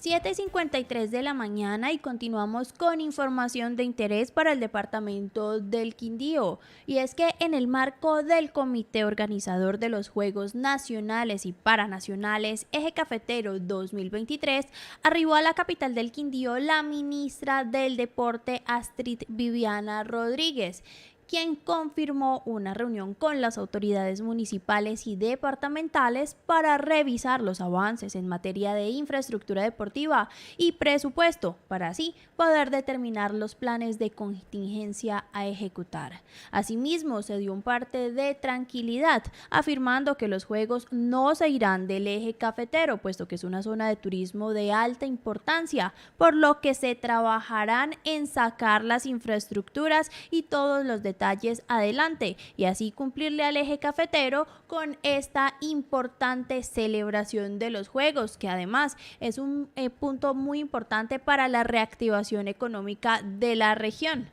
7:53 de la mañana y continuamos con información de interés para el departamento del Quindío. Y es que en el marco del comité organizador de los Juegos Nacionales y Paranacionales Eje Cafetero 2023, arribó a la capital del Quindío la ministra del Deporte Astrid Viviana Rodríguez, quien confirmó una reunión con las autoridades municipales y departamentales para revisar los avances en materia de infraestructura deportiva y presupuesto, para así poder determinar los planes de contingencia a ejecutar. Asimismo, se dio un parte de tranquilidad, afirmando que los juegos no se irán del eje cafetero, puesto que es una zona de turismo de alta importancia, por lo que se trabajarán en sacar las infraestructuras y todos los detalles adelante y así cumplirle al eje cafetero con esta importante celebración de los juegos, que además es un punto muy importante para la reactivación económica de la región.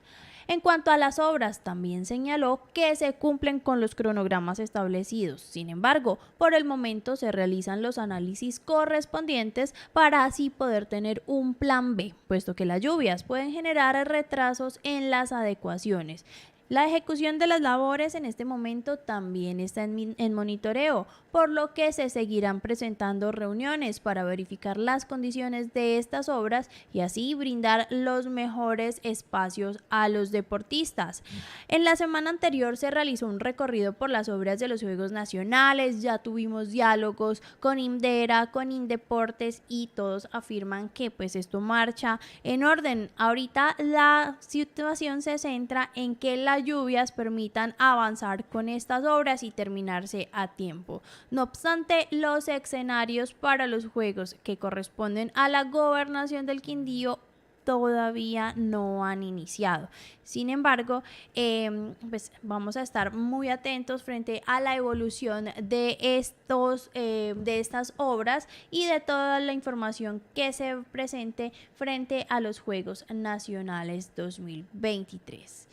En cuanto a las obras, también señaló que se cumplen con los cronogramas establecidos. Sin embargo, por el momento se realizan los análisis correspondientes para así poder tener un plan B, puesto que las lluvias pueden generar retrasos en las adecuaciones. La ejecución de las labores en este momento también está en monitoreo, por lo que se seguirán presentando reuniones para verificar las condiciones de estas obras y así brindar los mejores espacios a los deportistas. En la semana anterior se realizó un recorrido por las obras de los Juegos Nacionales, ya tuvimos diálogos con Indera, con Indeportes y todos afirman que pues esto marcha en orden. Ahorita la situación se centra en que las lluvias permitan avanzar con estas obras y terminarse a tiempo. No obstante, los escenarios para los juegos que corresponden a la gobernación del Quindío todavía no han iniciado. Sin embargo, pues vamos a estar muy atentos frente a la evolución de estas obras y de toda la información que se presente frente a los Juegos Nacionales 2023.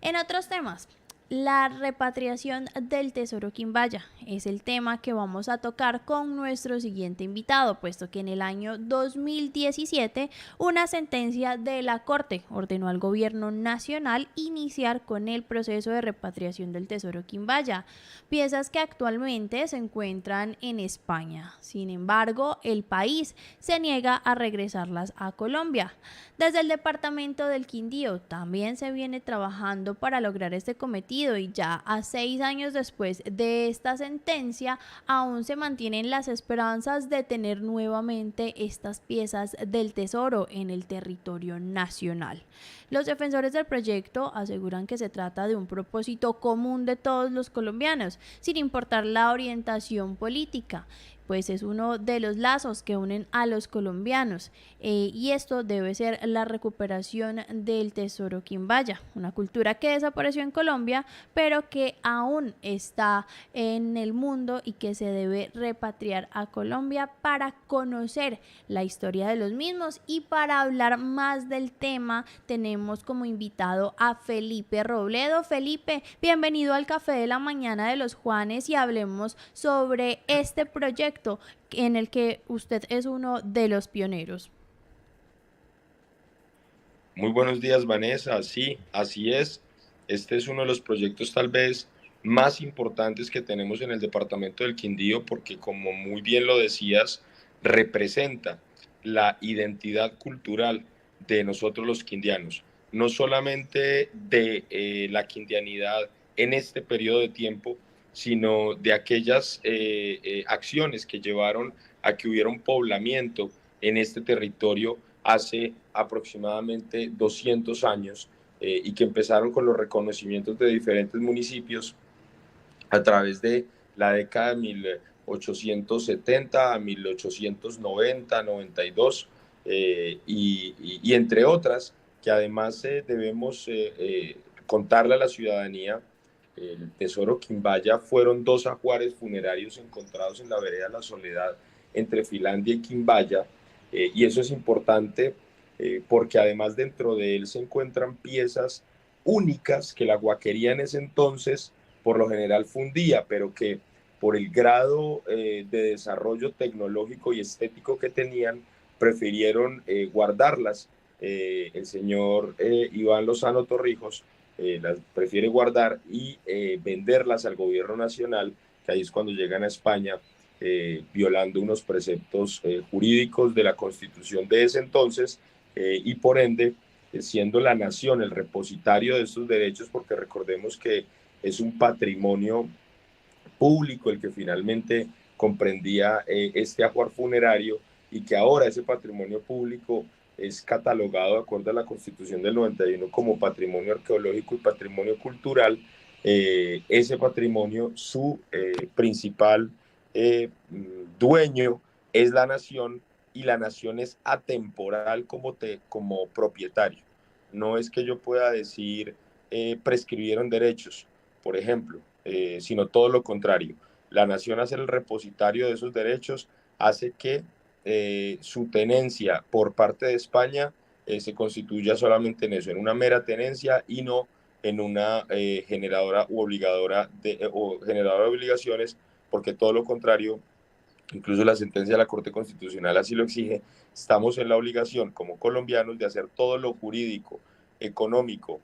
En otros temas, la repatriación del Tesoro Quimbaya es el tema que vamos a tocar con nuestro siguiente invitado, puesto que en el año 2017 una sentencia de la Corte ordenó al gobierno nacional iniciar con el proceso de repatriación del Tesoro Quimbaya, piezas que actualmente se encuentran en España. Sin embargo, el país se niega a regresarlas a Colombia. Desde el departamento del Quindío también se viene trabajando para lograr este cometido y ya a 6 años después de esta sentencia aún se mantienen las esperanzas de tener nuevamente estas piezas del tesoro en el territorio nacional. Los defensores del proyecto aseguran que se trata de un propósito común de todos los colombianos, sin importar la orientación política, pues es uno de los lazos que unen a los colombianos y esto debe ser la recuperación del Tesoro Quimbaya, una cultura que desapareció en Colombia pero que aún está en el mundo y que se debe repatriar a Colombia para conocer la historia de los mismos. Y para hablar más del tema tenemos como invitado a Felipe Robledo. Felipe, bienvenido al Café de la Mañana de los Juanes y hablemos sobre este proyecto en el que usted es uno de los pioneros. Muy buenos días, Vanessa. Sí, así es. Este es uno de los proyectos tal vez más importantes que tenemos en el departamento del Quindío porque, como muy bien lo decías, representa la identidad cultural de nosotros los quindianos, no solamente de la quindianidad en este periodo de tiempo, sino de aquellas acciones que llevaron a que hubiera un poblamiento en este territorio hace aproximadamente 200 años y que empezaron con los reconocimientos de diferentes municipios a través de la década de 1870 a 1890, 92 y entre otras que además debemos contarle a la ciudadanía. El Tesoro Quimbaya fueron 2 ajuares funerarios encontrados en la vereda La Soledad entre Finlandia y Quimbaya, y eso es importante porque además dentro de él se encuentran piezas únicas que la guaquería en ese entonces por lo general fundía, pero que por el grado de desarrollo tecnológico y estético que tenían, prefirieron guardarlas. El señor Iván Lozano Torrijos las prefiere guardar y venderlas al gobierno nacional, que ahí es cuando llegan a España, violando unos preceptos jurídicos de la Constitución de ese entonces, y por ende siendo la nación el repositario de estos derechos, porque recordemos que es un patrimonio público el que finalmente comprendía este ajuar funerario, y que ahora ese patrimonio público es catalogado de acuerdo a la Constitución del 91 como patrimonio arqueológico y patrimonio cultural. Ese patrimonio, su principal dueño es la nación, y la nación es atemporal como propietario. No es que yo pueda decir prescribieron derechos, por ejemplo, sino todo lo contrario. La nación, hace el repositario de esos derechos, hace que su tenencia por parte de España se constituya solamente en eso, en una mera tenencia, y no en una generadora u obligadora o generadora de obligaciones, porque todo lo contrario, incluso la sentencia de la Corte Constitucional así lo exige. Estamos en la obligación como colombianos de hacer todo lo jurídico, económico,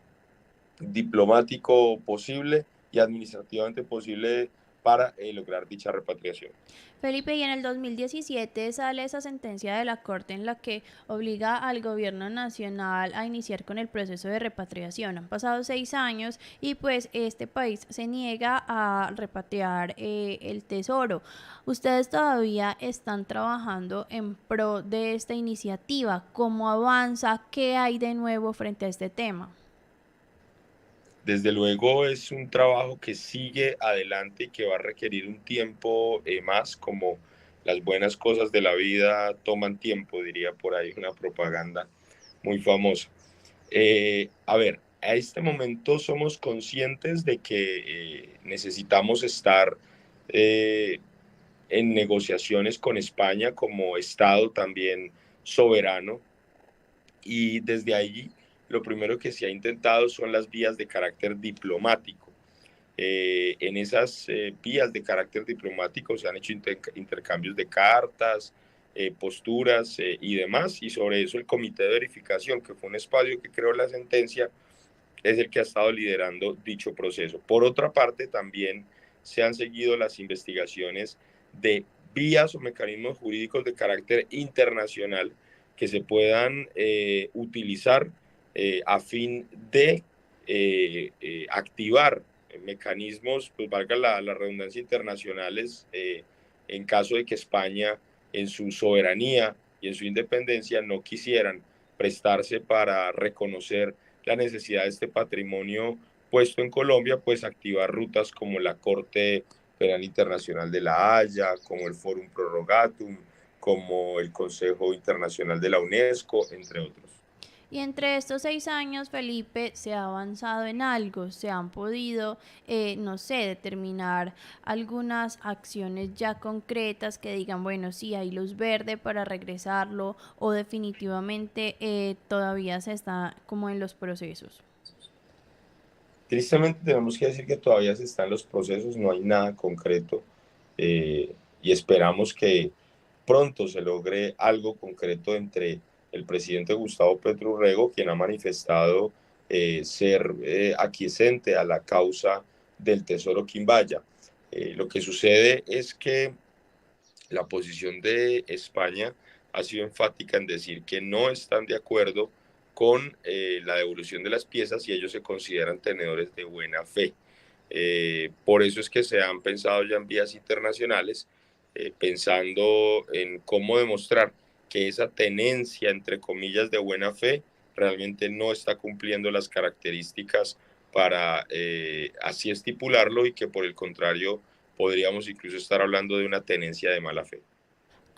diplomático posible y administrativamente posible para lograr dicha repatriación. Felipe, y en el 2017 sale esa sentencia de la Corte en la que obliga al gobierno nacional a iniciar con el proceso de repatriación. Han pasado 6 años y pues este país se niega a repatriar el tesoro. Ustedes todavía están trabajando en pro de esta iniciativa. ¿Cómo avanza? ¿Qué hay de nuevo frente a este tema? Desde luego es un trabajo que sigue adelante y que va a requerir un tiempo más, como las buenas cosas de la vida toman tiempo, diría por ahí una propaganda muy famosa. A ver, a este momento somos conscientes de que necesitamos estar eh, en negociaciones con España como Estado también soberano, y desde allí lo primero que se ha intentado son las vías de carácter diplomático. En esas vías de carácter diplomático se han hecho intercambios de cartas, posturas y demás, y sobre eso el Comité de Verificación, que fue un espacio que creó la sentencia, es el que ha estado liderando dicho proceso. Por otra parte, también se han seguido las investigaciones de vías o mecanismos jurídicos de carácter internacional que se puedan utilizar a fin de activar mecanismos, pues valga la redundancia, internacionales, en caso de que España, en su soberanía y en su independencia, no quisieran prestarse para reconocer la necesidad de este patrimonio puesto en Colombia, pues activar rutas como la Corte Penal Internacional de la Haya, como el Forum Prorogatum, como el Consejo Internacional de la UNESCO, entre otros. Y entre estos 6 años, Felipe, se ha avanzado en algo, se han podido, no sé, determinar algunas acciones ya concretas que digan, bueno, sí, hay luz verde para regresarlo, o definitivamente todavía se está como en los procesos. Tristemente tenemos que decir que todavía se están los procesos, no hay nada concreto, y esperamos que pronto se logre algo concreto entre el presidente Gustavo Petro Urrego, quien ha manifestado ser aquiescente a la causa del Tesoro Quimbaya. Lo que sucede es que la posición de España ha sido enfática en decir que no están de acuerdo con la devolución de las piezas, y ellos se consideran tenedores de buena fe. Por eso es que se han pensado ya en vías internacionales, pensando en cómo demostrar que esa tenencia, entre comillas, de buena fe realmente no está cumpliendo las características para así estipularlo, y que por el contrario podríamos incluso estar hablando de una tenencia de mala fe.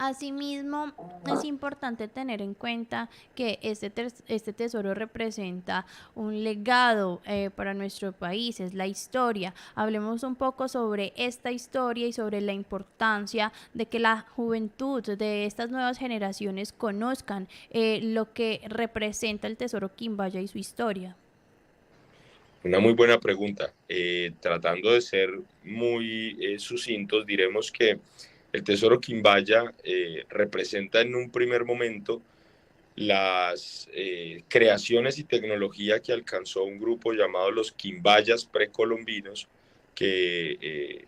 Asimismo, es importante tener en cuenta que este tesoro representa un legado para nuestro país, es la historia. Hablemos un poco sobre esta historia y sobre la importancia de que la juventud de estas nuevas generaciones conozcan lo que representa el tesoro Quimbaya y su historia. Una muy buena pregunta. Tratando de ser muy sucintos, diremos que El tesoro Quimbaya representa en un primer momento las creaciones y tecnología que alcanzó un grupo llamado los Quimbayas precolombinos, que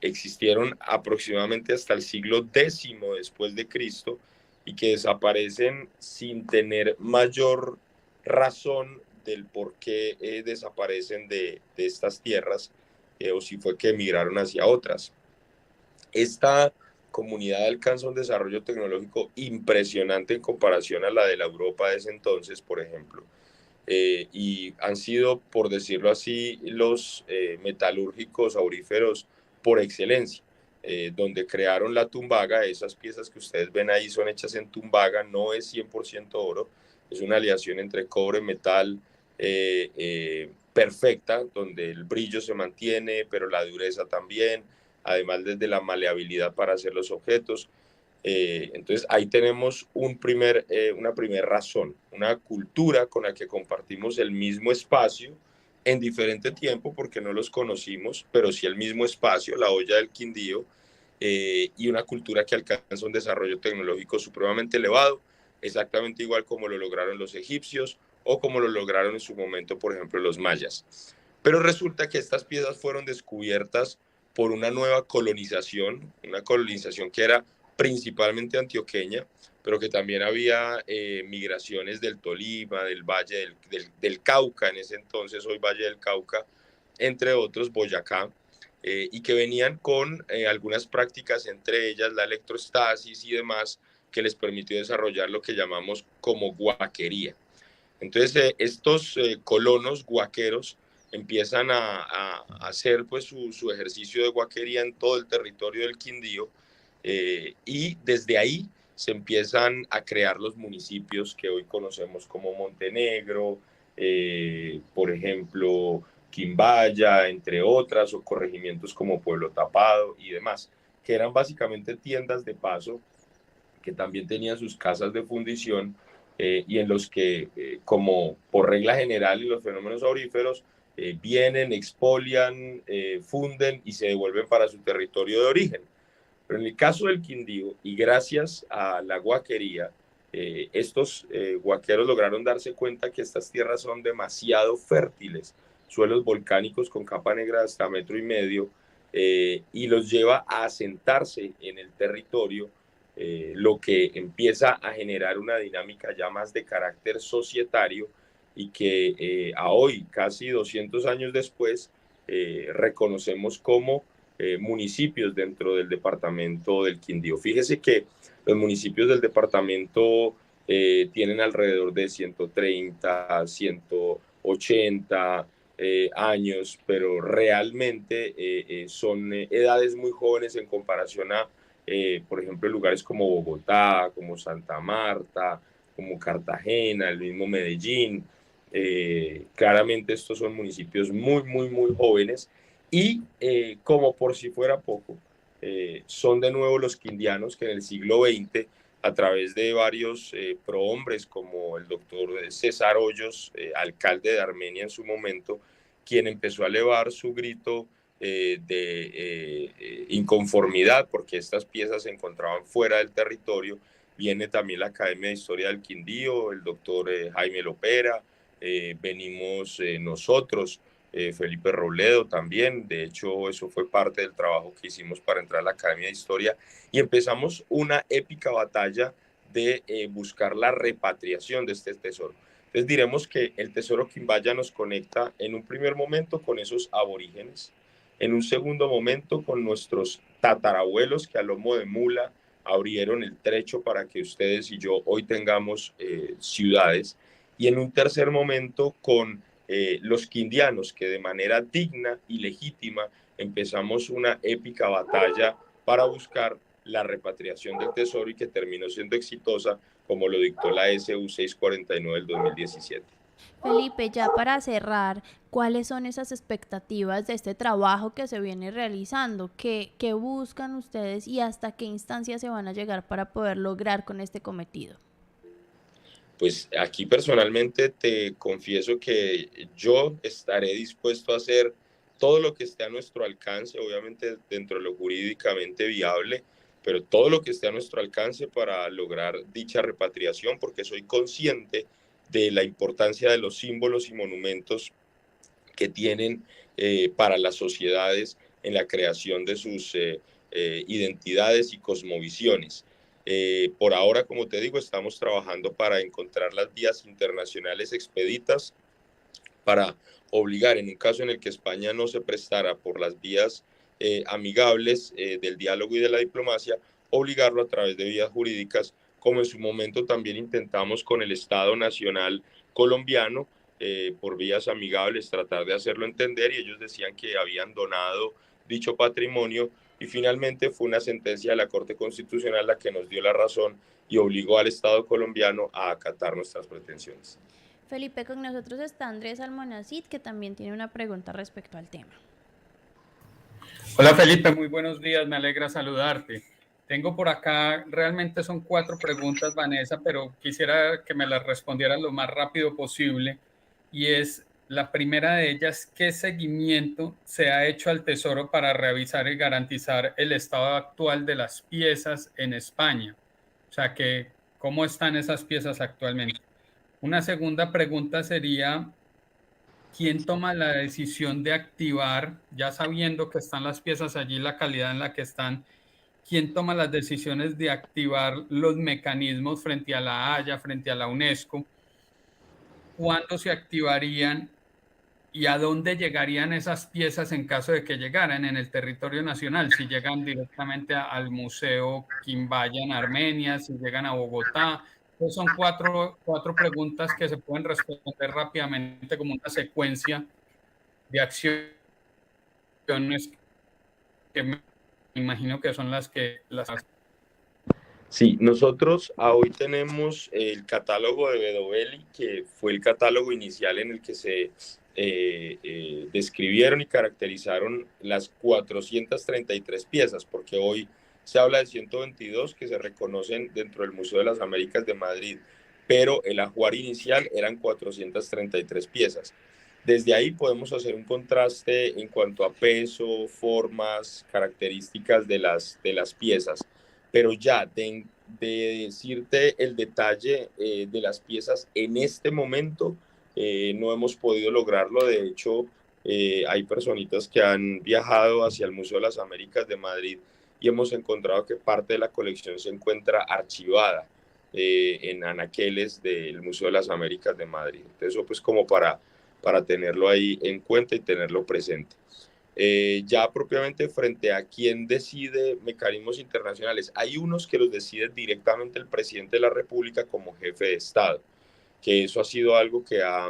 existieron aproximadamente hasta el siglo X después de Cristo y que desaparecen sin tener mayor razón del por qué desaparecen de estas tierras o si fue que emigraron hacia otras. Esta comunidad alcanza un desarrollo tecnológico impresionante en comparación a la de la Europa de ese entonces, por ejemplo. Y han sido, por decirlo así, los metalúrgicos auríferos por excelencia, donde crearon la tumbaga. Esas piezas que ustedes ven ahí son hechas en tumbaga, no es 100% oro, es una aleación entre cobre, metal, perfecta, donde el brillo se mantiene, pero la dureza también, además desde la maleabilidad para hacer los objetos. Entonces ahí tenemos una primera razón, una cultura con la que compartimos el mismo espacio en diferente tiempo porque no los conocimos, pero sí el mismo espacio, la olla del Quindío, y una cultura que alcanza un desarrollo tecnológico supremamente elevado, exactamente igual como lo lograron los egipcios o como lo lograron en su momento, por ejemplo, los mayas. Pero resulta que estas piezas fueron descubiertas por una colonización que era principalmente antioqueña, pero que también había migraciones del Tolima, del Valle del Cauca, en ese entonces hoy Valle del Cauca, entre otros Boyacá, y que venían con algunas prácticas, entre ellas la electrostasis y demás, que les permitió desarrollar lo que llamamos como guaquería. Entonces, estos colonos guaqueros empiezan a hacer pues su ejercicio de guaquería en todo el territorio del Quindío, y desde ahí se empiezan a crear los municipios que hoy conocemos como Montenegro, por ejemplo, Quimbaya, entre otras, o corregimientos como Pueblo Tapado y demás, que eran básicamente tiendas de paso que también tenían sus casas de fundición, y en los que, como por regla general y los fenómenos auríferos, vienen, expolian, funden y se devuelven para su territorio de origen. Pero en el caso del Quindío, y gracias a la guaquería, estos guaqueros lograron darse cuenta que estas tierras son demasiado fértiles, suelos volcánicos con capa negra hasta 1,5 metros, y los lleva a asentarse en el territorio, lo que empieza a generar una dinámica ya más de carácter societario y que a hoy, casi 200 años después, reconocemos como municipios dentro del departamento del Quindío. Fíjese que los municipios del departamento tienen alrededor de 130, 180 años, pero realmente son edades muy jóvenes en comparación a, por ejemplo, lugares como Bogotá, como Santa Marta, como Cartagena, el mismo Medellín. Claramente estos son municipios muy, muy, muy jóvenes y, como por si fuera poco, son de nuevo los quindianos que en el siglo XX, a través de varios prohombres como el doctor César Hoyos, alcalde de Armenia en su momento, quien empezó a elevar su grito de inconformidad porque estas piezas se encontraban fuera del territorio. Viene también la Academia de Historia del Quindío, el doctor Jaime Lopera, venimos nosotros, Felipe Robledo también. De hecho, eso fue parte del trabajo que hicimos para entrar a la Academia de Historia y empezamos una épica batalla de buscar la repatriación de este tesoro. Entonces diremos que el tesoro Quimbaya nos conecta en un primer momento con esos aborígenes, en un segundo momento con nuestros tatarabuelos que a lomo de mula abrieron el trecho para que ustedes y yo hoy tengamos ciudades, y en un tercer momento con los quindianos que de manera digna y legítima empezamos una épica batalla para buscar la repatriación del tesoro y que terminó siendo exitosa como lo dictó la SU 649 del 2017. Felipe, ya para cerrar, ¿cuáles son esas expectativas de este trabajo que se viene realizando? ¿Qué buscan ustedes y hasta qué instancia se van a llegar para poder lograr con este cometido? Pues aquí personalmente te confieso que yo estaré dispuesto a hacer todo lo que esté a nuestro alcance, obviamente dentro de lo jurídicamente viable, pero todo lo que esté a nuestro alcance para lograr dicha repatriación, porque soy consciente de la importancia de los símbolos y monumentos que tienen para las sociedades en la creación de sus identidades y cosmovisiones. Por ahora, como te digo, estamos trabajando para encontrar las vías internacionales expeditas para obligar, en un caso en el que España no se prestara por las vías amigables del diálogo y de la diplomacia, obligarlo a través de vías jurídicas, como en su momento también intentamos con el Estado Nacional colombiano, por vías amigables, tratar de hacerlo entender, y ellos decían que habían donado dicho patrimonio, y finalmente fue una sentencia de la Corte Constitucional la que nos dio la razón y obligó al Estado colombiano a acatar nuestras pretensiones. Felipe, con nosotros está Andrés Almonacid, que también tiene una pregunta respecto al tema. Hola Felipe, muy buenos días, me alegra saludarte. Tengo por acá, realmente son 4 preguntas, Vanessa, pero quisiera que me las respondieras lo más rápido posible. Y es la primera de ellas: ¿qué seguimiento se ha hecho al Tesoro para revisar y garantizar el estado actual de las piezas en España? O sea, ¿cómo están esas piezas actualmente? Una segunda pregunta sería: ¿quién toma la decisión de activar, ya sabiendo que están las piezas allí, la calidad en la que están? ¿Quién toma las decisiones de activar los mecanismos frente a la Haya, frente a la UNESCO? ¿Cuándo se activarían y a dónde llegarían esas piezas en caso de que llegaran en el territorio nacional? Si llegan directamente al Museo Quimbaya en Armenia, si llegan a Bogotá. Pues son cuatro preguntas que se pueden responder rápidamente como una secuencia de acciones que me imagino que son las que las hacen. Sí, nosotros hoy tenemos el catálogo de Bedoveli, que fue el catálogo inicial en el que se describieron y caracterizaron las 433 piezas, porque hoy se habla de 122 que se reconocen dentro del Museo de las Américas de Madrid, pero el ajuar inicial eran 433 piezas. Desde ahí podemos hacer un contraste en cuanto a peso, formas, características de las piezas, pero ya de decirte el detalle de las piezas en este momento, no hemos podido lograrlo. De hecho, hay personitas que han viajado hacia el Museo de las Américas de Madrid y hemos encontrado que parte de la colección se encuentra archivada en anaqueles del Museo de las Américas de Madrid. Entonces, eso pues como para tenerlo ahí en cuenta y tenerlo presente. Ya propiamente frente a quién decide mecanismos internacionales, hay unos que los decide directamente el presidente de la República como jefe de Estado, que eso ha sido algo que ha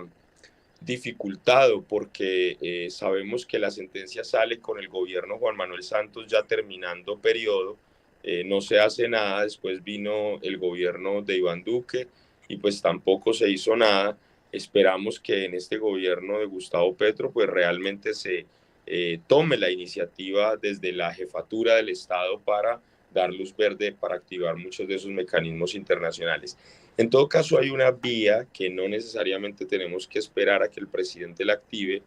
dificultado porque sabemos que la sentencia sale con el gobierno Juan Manuel Santos ya terminando periodo, no se hace nada, después vino el gobierno de Iván Duque y pues tampoco se hizo nada. Esperamos que en este gobierno de Gustavo Petro pues realmente se tome la iniciativa desde la jefatura del Estado para dar luz verde para activar muchos de esos mecanismos internacionales. En todo caso, hay una vía que no necesariamente tenemos que esperar a que el presidente la active,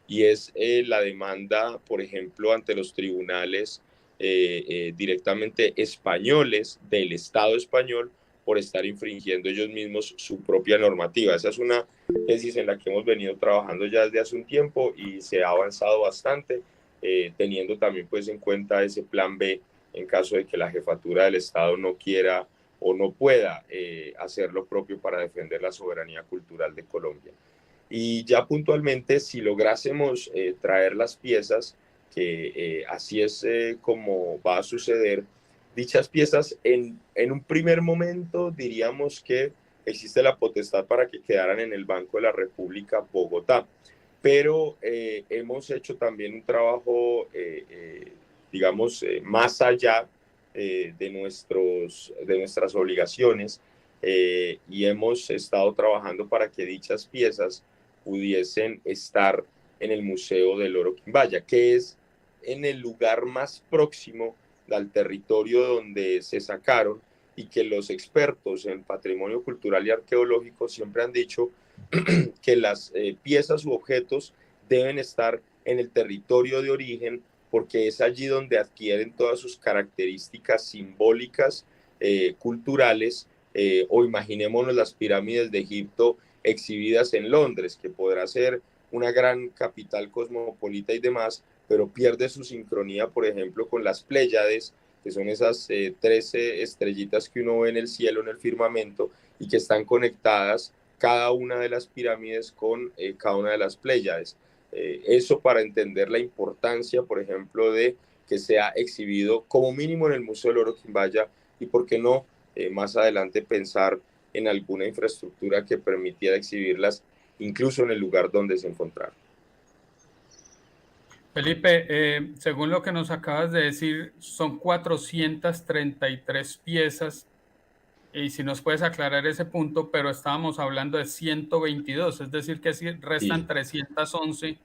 y es la demanda, por ejemplo, ante los tribunales directamente españoles del Estado español por estar infringiendo ellos mismos su propia normativa. Esa es una tesis en la que hemos venido trabajando ya desde hace un tiempo y se ha avanzado bastante, teniendo también pues en cuenta ese plan B en caso de que la jefatura del Estado no quiera o no pueda hacer lo propio para defender la soberanía cultural de Colombia. Y ya puntualmente, si lográsemos traer las piezas, que así es como va a suceder, dichas piezas en un primer momento diríamos que existe la potestad para que quedaran en el Banco de la República Bogotá, pero hemos hecho también un trabajo, digamos, más allá de nuestras obligaciones, y hemos estado trabajando para que dichas piezas pudiesen estar en el Museo del Oro Quimbaya, que es en el lugar más próximo al territorio donde se sacaron, y que los expertos en patrimonio cultural y arqueológico siempre han dicho que las piezas u objetos deben estar en el territorio de origen porque es allí donde adquieren todas sus características simbólicas, culturales, o imaginémonos las pirámides de Egipto exhibidas en Londres, que podrá ser una gran capital cosmopolita y demás, pero pierde su sincronía, por ejemplo, con las Pléyades, que son esas 13 estrellitas que uno ve en el cielo, en el firmamento, y que están conectadas cada una de las pirámides con cada una de las Pléyades. Eso para entender la importancia, por ejemplo, de que sea exhibido como mínimo en el Museo del Oro Quimbaya y, por qué no, más adelante pensar en alguna infraestructura que permitiera exhibirlas incluso en el lugar donde se encontraron. Felipe, según lo que nos acabas de decir, son 433 piezas, y si nos puedes aclarar ese punto, pero estábamos hablando de 122, es decir, que restan Sí. 311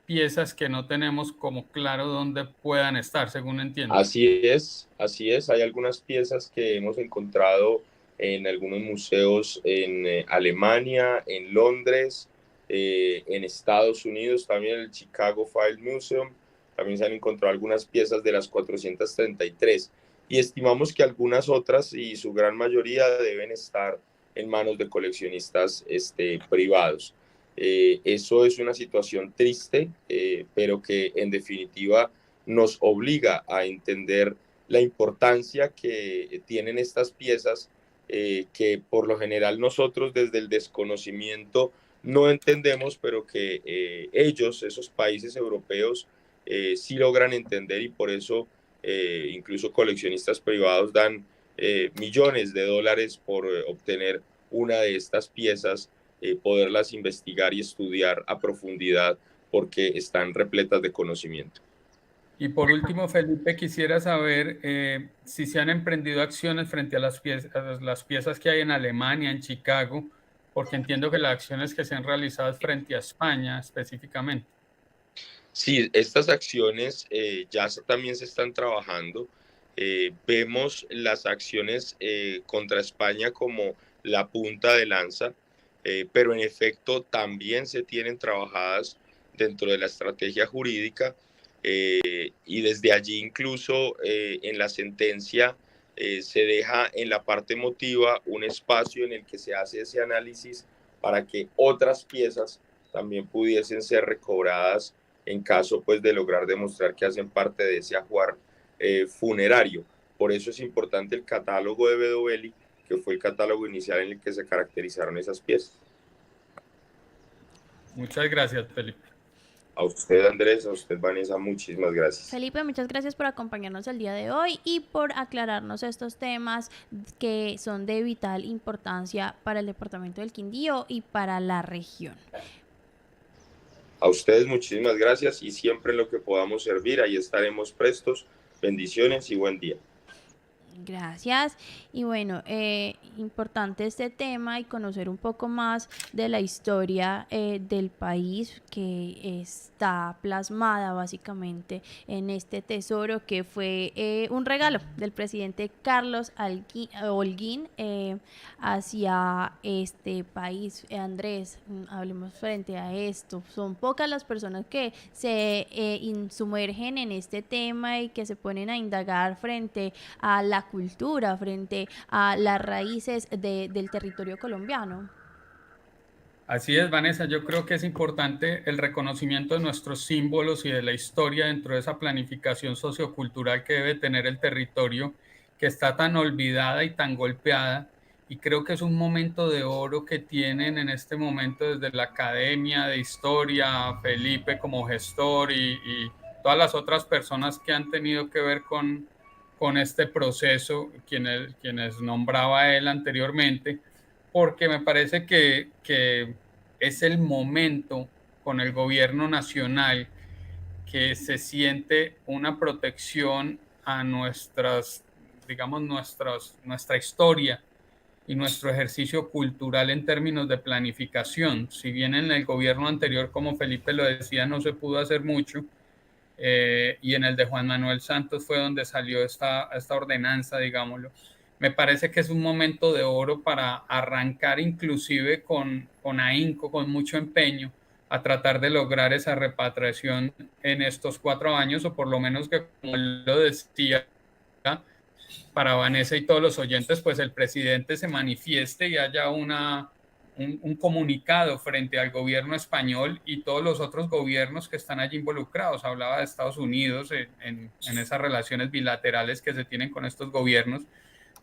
piezas que no tenemos como claro dónde puedan estar, según entiendo. Así es, así es. Hay algunas piezas que hemos encontrado en algunos museos en Alemania, en Londres, en Estados Unidos, también en el Chicago File Museum. También se han encontrado algunas piezas de las 433 y estimamos que algunas otras y su gran mayoría deben estar en manos de coleccionistas privados. Eso es una situación triste, pero que en definitiva nos obliga a entender la importancia que tienen estas piezas, que por lo general nosotros desde el desconocimiento no entendemos, pero que ellos, esos países europeos, sí logran entender, y por eso incluso coleccionistas privados dan millones de dólares por obtener una de estas piezas, poderlas investigar y estudiar a profundidad porque están repletas de conocimiento. Y por último, Felipe, quisiera saber si se han emprendido acciones frente a las piezas que hay en Alemania, en Chicago, porque entiendo que las acciones que se han realizado es frente a España específicamente. Sí, estas acciones ya también se están trabajando. Vemos las acciones contra España como la punta de lanza, pero en efecto también se tienen trabajadas dentro de la estrategia jurídica, y desde allí incluso en la sentencia se deja en la parte emotiva un espacio en el que se hace ese análisis para que otras piezas también pudiesen ser recobradas en caso pues de lograr demostrar que hacen parte de ese ajuar funerario. Por eso es importante el catálogo de Bedoveli, que fue el catálogo inicial en el que se caracterizaron esas piezas. Muchas gracias, Felipe. A usted, Andrés, a usted, Vanessa, muchísimas gracias. Felipe, muchas gracias por acompañarnos el día de hoy y por aclararnos estos temas que son de vital importancia para el departamento del Quindío y para la región. A ustedes muchísimas gracias, y siempre en lo que podamos servir, ahí estaremos prestos. Bendiciones y buen día. Gracias. Y bueno, importante este tema y conocer un poco más de la historia del país que está plasmada básicamente en este tesoro que fue un regalo del presidente Carlos Holguín hacia este país. Andrés, hablemos frente a esto. Son pocas las personas que se sumergen en este tema y que se ponen a indagar frente a la cultura, frente a las raíces del territorio colombiano. Así es, Vanessa, yo creo que es importante el reconocimiento de nuestros símbolos y de la historia dentro de esa planificación sociocultural que debe tener el territorio, que está tan olvidada y tan golpeada, y creo que es un momento de oro que tienen en este momento desde la Academia de Historia, Felipe como gestor y todas las otras personas que han tenido que ver con este proceso, quienes nombraba él anteriormente, porque me parece que es el momento con el gobierno nacional que se siente una protección a nuestras, digamos, nuestra historia y nuestro ejercicio cultural en términos de planificación. Si bien en el gobierno anterior, como Felipe lo decía, no se pudo hacer mucho, y en el de Juan Manuel Santos fue donde salió esta ordenanza, digámoslo. Me parece que es un momento de oro para arrancar inclusive con ahínco, con mucho empeño, a tratar de lograr esa repatriación en estos 4 años, o por lo menos que, como lo decía, para Vanessa y todos los oyentes, pues el presidente se manifieste y haya un comunicado frente al gobierno español y todos los otros gobiernos que están allí involucrados. Hablaba de Estados Unidos en esas relaciones bilaterales que se tienen con estos gobiernos,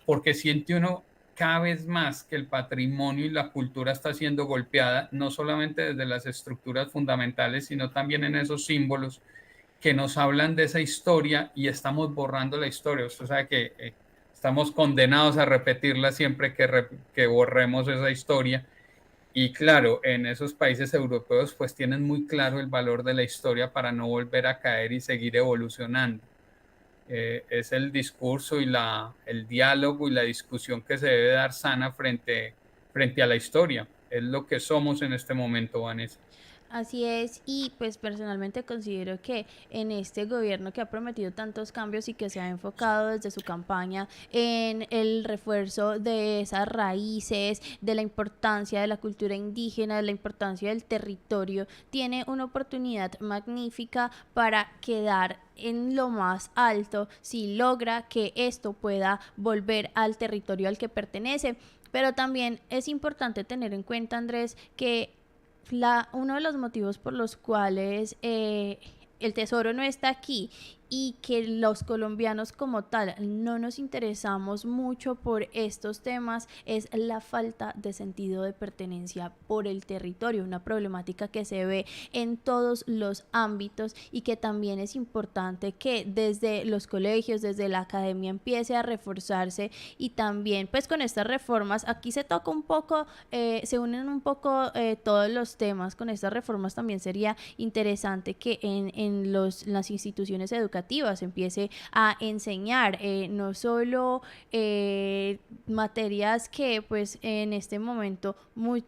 porque siente uno cada vez más que el patrimonio y la cultura está siendo golpeada, no solamente desde las estructuras fundamentales, sino también en esos símbolos que nos hablan de esa historia y estamos borrando la historia. Usted sabe que estamos condenados a repetirla siempre que borremos esa historia. Y claro, en esos países europeos pues tienen muy claro el valor de la historia para no volver a caer y seguir evolucionando. Es el discurso y el diálogo y la discusión que se debe dar sana frente a la historia. Es lo que somos en este momento, Vanessa. Así es, y pues personalmente considero que en este gobierno que ha prometido tantos cambios y que se ha enfocado desde su campaña en el refuerzo de esas raíces, de la importancia de la cultura indígena, de la importancia del territorio, tiene una oportunidad magnífica para quedar en lo más alto si logra que esto pueda volver al territorio al que pertenece. Pero también es importante tener en cuenta, Andrés, que uno de los motivos por los cuales el tesoro no está aquí y que los colombianos como tal no nos interesamos mucho por estos temas es la falta de sentido de pertenencia por el territorio, una problemática que se ve en todos los ámbitos y que también es importante que desde los colegios, desde la academia empiece a reforzarse. Y también pues con estas reformas aquí se toca un poco, se unen un poco todos los temas. Con estas reformas también sería interesante que en las instituciones educativas empiece a enseñar no solo materias que pues en este momento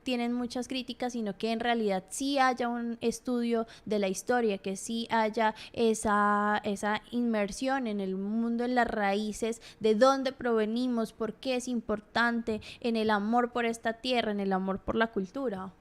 tienen muchas críticas, sino que en realidad sí haya un estudio de la historia, que sí haya esa inmersión en el mundo, en las raíces, de dónde provenimos, por qué es importante, en el amor por esta tierra, en el amor por la cultura.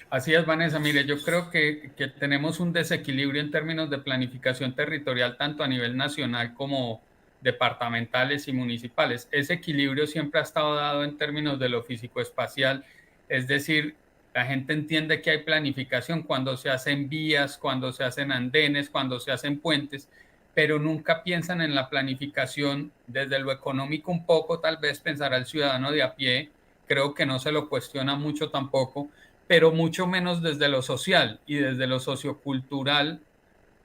Así es, Vanessa. Mire, yo creo que tenemos un desequilibrio en términos de planificación territorial, tanto a nivel nacional como departamentales y municipales. Ese equilibrio siempre ha estado dado en términos de lo físico-espacial, es decir, la gente entiende que hay planificación cuando se hacen vías, cuando se hacen andenes, cuando se hacen puentes, pero nunca piensan en la planificación desde lo económico un poco, tal vez pensar al ciudadano de a pie, creo que no se lo cuestiona mucho tampoco, pero mucho menos desde lo social y desde lo sociocultural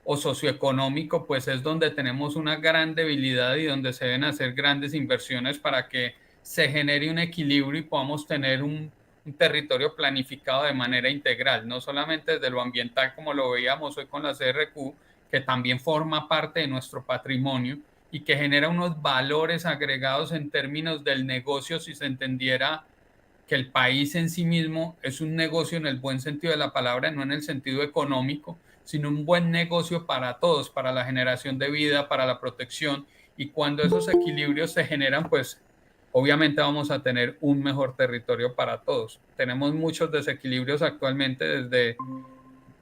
o socioeconómico, pues es donde tenemos una gran debilidad y donde se deben hacer grandes inversiones para que se genere un equilibrio y podamos tener un territorio planificado de manera integral, no solamente desde lo ambiental como lo veíamos hoy con la CRQ, que también forma parte de nuestro patrimonio y que genera unos valores agregados en términos del negocio, si se entendiera que el país en sí mismo es un negocio en el buen sentido de la palabra, no en el sentido económico, sino un buen negocio para todos, para la generación de vida, para la protección. Y cuando esos equilibrios se generan, pues obviamente vamos a tener un mejor territorio para todos. Tenemos muchos desequilibrios actualmente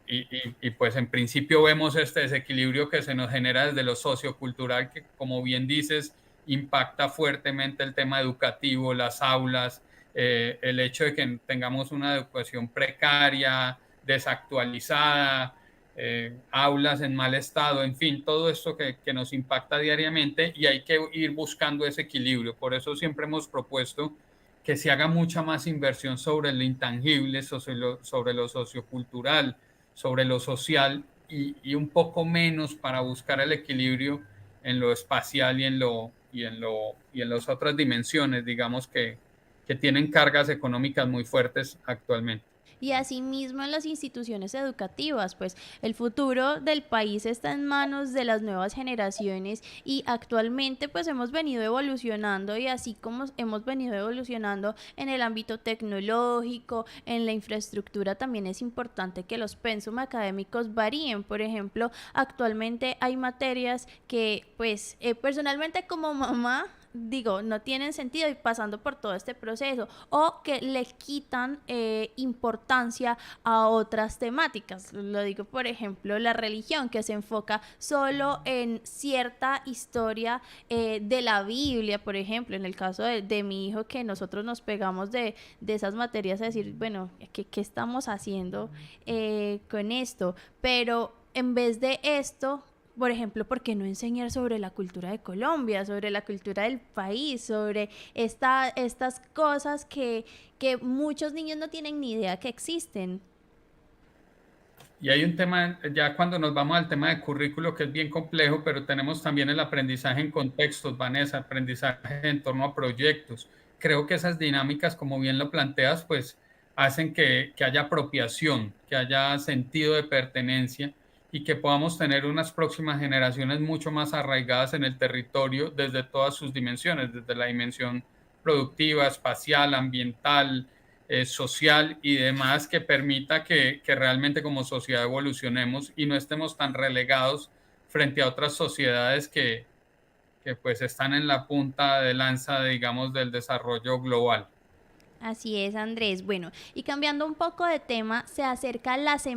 y pues en principio vemos este desequilibrio que se nos genera desde lo sociocultural, que como bien dices, impacta fuertemente el tema educativo, las aulas, el hecho de que tengamos una educación precaria, desactualizada, aulas en mal estado, en fin, todo esto que nos impacta diariamente y hay que ir buscando ese equilibrio. Por eso siempre hemos propuesto que se haga mucha más inversión sobre lo intangible, sobre lo sociocultural, sobre lo social y un poco menos para buscar el equilibrio en lo espacial y en las otras dimensiones, digamos, que tienen cargas económicas muy fuertes actualmente. Y asimismo en las instituciones educativas, pues el futuro del país está en manos de las nuevas generaciones y actualmente pues hemos venido evolucionando y así como hemos venido evolucionando en el ámbito tecnológico, en la infraestructura, también es importante que los pensum académicos varíen. Por ejemplo, actualmente hay materias que pues personalmente como mamá digo, no tienen sentido y pasando por todo este proceso, o que le quitan importancia a otras temáticas. Lo digo, por ejemplo, la religión, que se enfoca solo en cierta historia de la Biblia, por ejemplo, en el caso de mi hijo, que nosotros nos pegamos de esas materias a decir, bueno, ¿qué estamos haciendo con esto? Pero en vez de esto, por ejemplo, ¿por qué no enseñar sobre la cultura de Colombia, sobre la cultura del país, sobre estas cosas que muchos niños no tienen ni idea que existen? Y hay un tema, ya cuando nos vamos al tema de currículo, que es bien complejo, pero tenemos también el aprendizaje en contextos, Vanessa, aprendizaje en torno a proyectos. Creo que esas dinámicas, como bien lo planteas, pues hacen que haya apropiación, que haya sentido de pertenencia y que podamos tener unas próximas generaciones mucho más arraigadas en el territorio desde todas sus dimensiones, desde la dimensión productiva, espacial, ambiental, social y demás, que permita que realmente como sociedad evolucionemos y no estemos tan relegados frente a otras sociedades que pues están en la punta de lanza, digamos, del desarrollo global. Así es, Andrés. Bueno, y cambiando un poco de tema, se acerca la semana